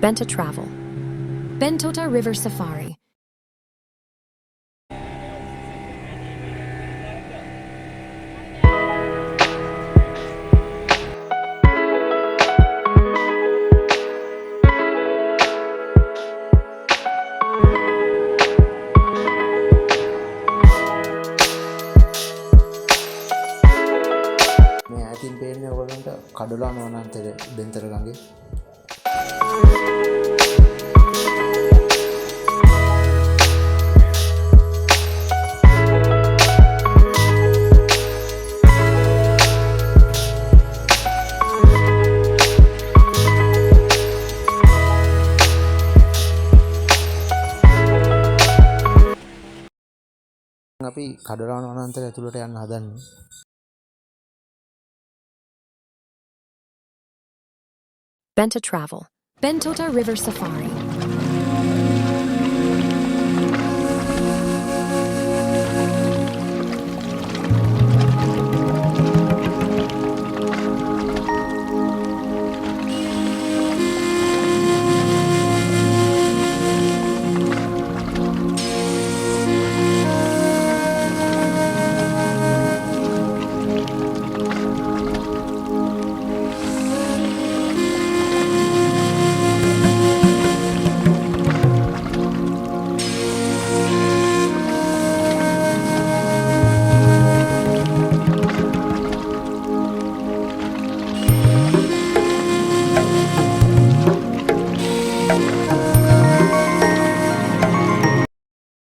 BENTA travel. Bentota River Safari. මේ ඈතින් පේන්නේ ඔයගොල්ලන්ට කඩොලාන වනාන්තරය බෙන්තර ගඟේ. අපි කඩොලාන වනාන්තරය ඇතුළට යන්න හදන්නේ. BENTA travel. Bentota River Safari.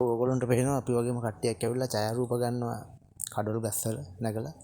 ඔයගොල්ලන්ට පේනවා අපි වගේම කට්ටියක් ඇවිල්ලා ඡායාරූප ගන්නවා කඩොල් ගස්වල නැගලා.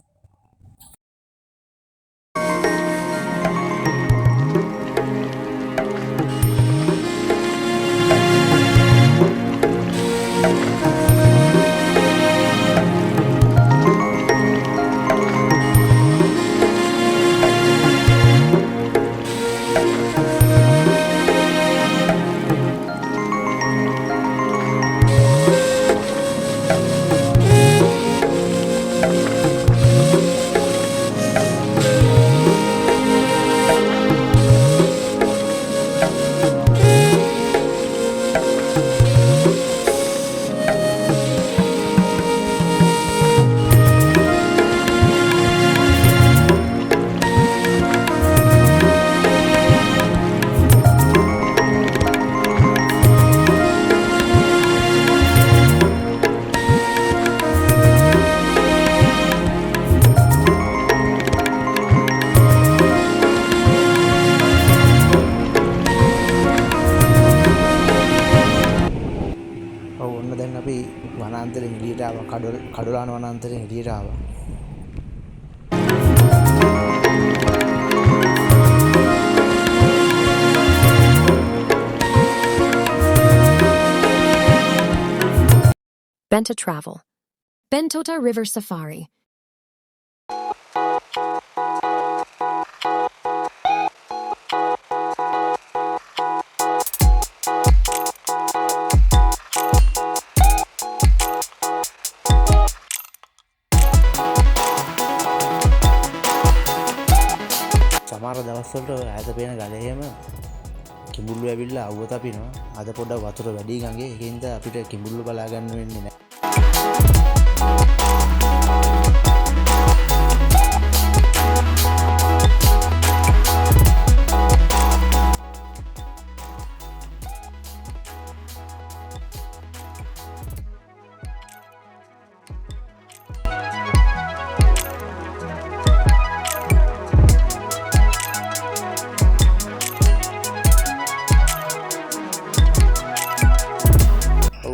ඔන්න දැන් අපි වනාන්තරයෙන් එළියට ආවා. කඩොලාන වනාන්තරයෙන් එළියට ආවා. BENTA travel. Bentota River Safari. සමහර දවස්වලට ඈත පේන ගලේම කිඹුල්ලු ඇවිල්ලා අවුව තපිනවා. අද පොඩ්ඩක් වතුර වැඩි ගඟේ. ඒකින්ද අපිට කිඹුල්ලු බලා ගන්න වෙන්නේ නැහැ.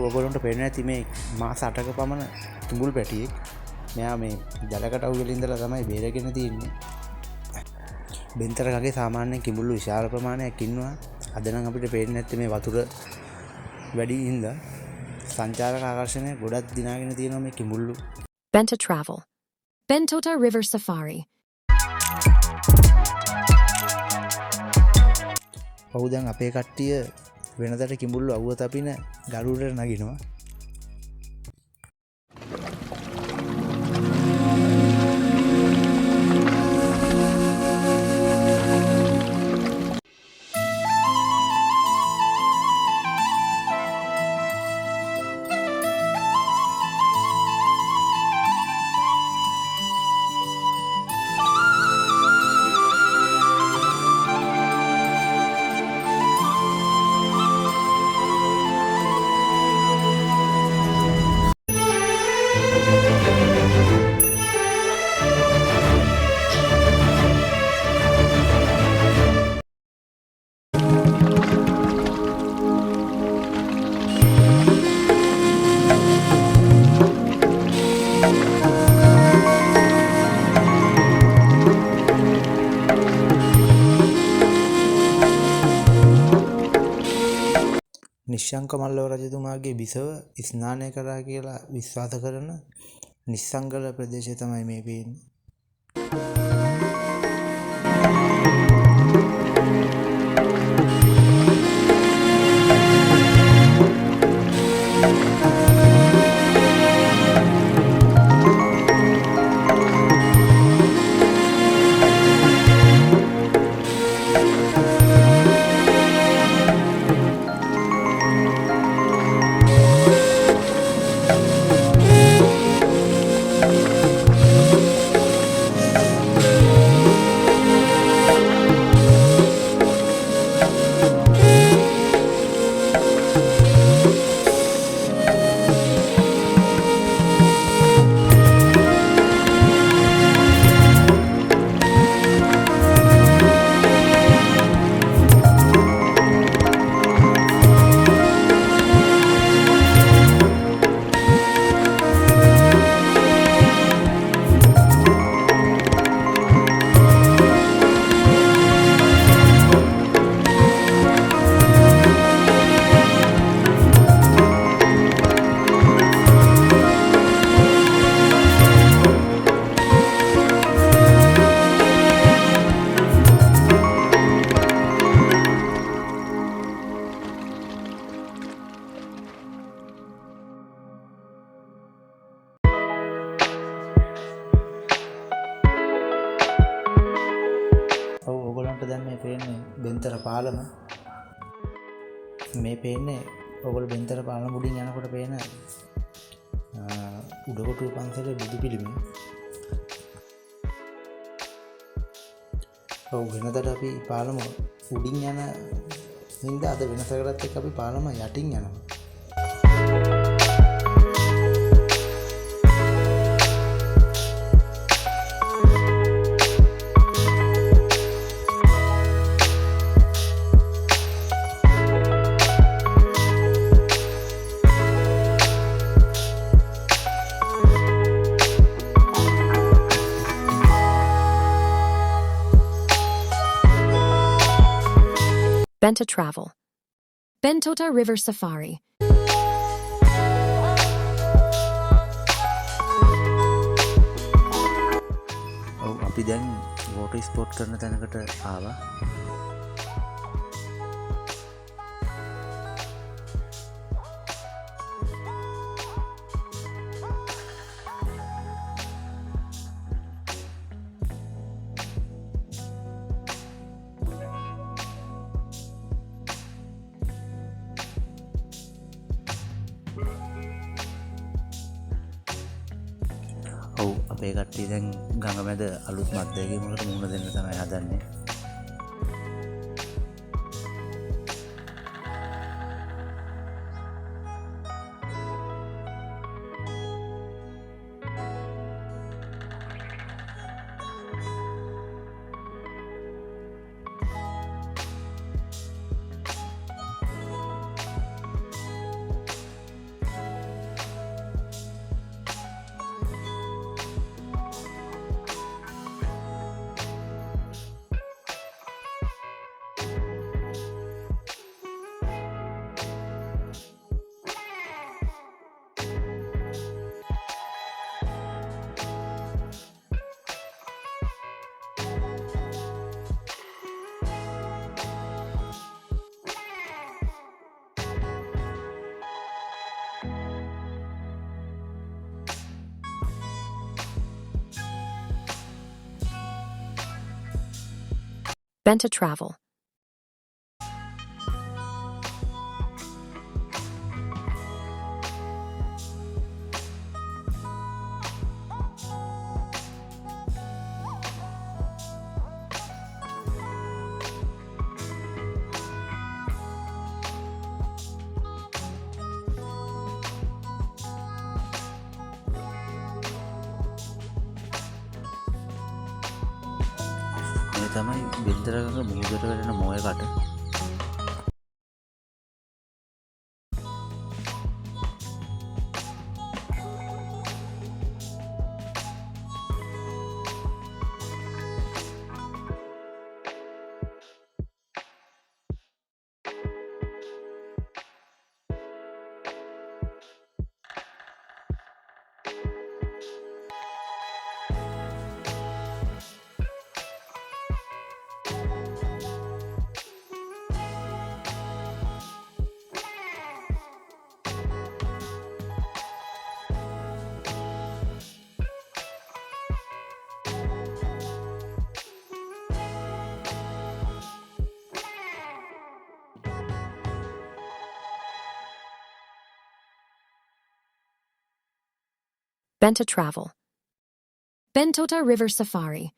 ඔයගොල්ලන්ට පේන්නේ නැති මේ මාස 8ක පමණ කිඹුල් පැටියෙක්. මෙයා මේ ජලකට අවුල ඉඳලා තමයි බේරගෙන තියෙන්නේ. බෙන්තර ගඟේ සාමාන්‍යයෙන් කිඹුල්ලු විශාල ප්‍රමාණයක් ඉන්නවා. අද නම් අපිට පේන්නේ නැත්තේ මේ වතුර වැඩි හින්දා සංචාරක ආකර්ෂණය ගොඩක් දිනාගෙන තියෙනවා මේ කිඹුල්ලු. BENTA travel. Bentota River Safari. ඔව් දැන් අපේ කට්ටිය වෙනදට කිඹුල්ලු අවුව තපින ගරුඩට නගිනවා. නිශ්ශංක මල්ලව රජතුමාගේ බිසව ස්නානය කරා කියලා විශ්වාස කරන නිස්සංගල ප්‍රදේශය තමයි මේ පේන්නේ. ඔයගොල්ලන්ට දැන් මේ පේන්නේ බෙන්තර පාලම. මේ පේන්නේ ඔයගොල්ලෝ බෙන්තර පාලම උඩින් යනකොට පේන උඩකොටුව පන්සලේ බුදු පිළිමය. ඔව් වෙනදට අපි පාලම උඩින් යන හින්දා අද වෙනසකටත් එක්ක අපි පාලම යටින් යනවා. Benta travel. Bentota River Safari. ඔව් අපි දැන් වෝටර් ස්පෝට් කරන තැනකට ආවා. ඔව් අපේ කට්ටිය දැන් ගඟ මැද අලුත් මත්දැකීමකට මුහුණ දෙන්න තමයි හදන්නේ. Benta travel. මේ තමයි බෙන්තරගඟ මුහුදට වැටෙන මොයකට. BENTA travel. Bentota River Safari.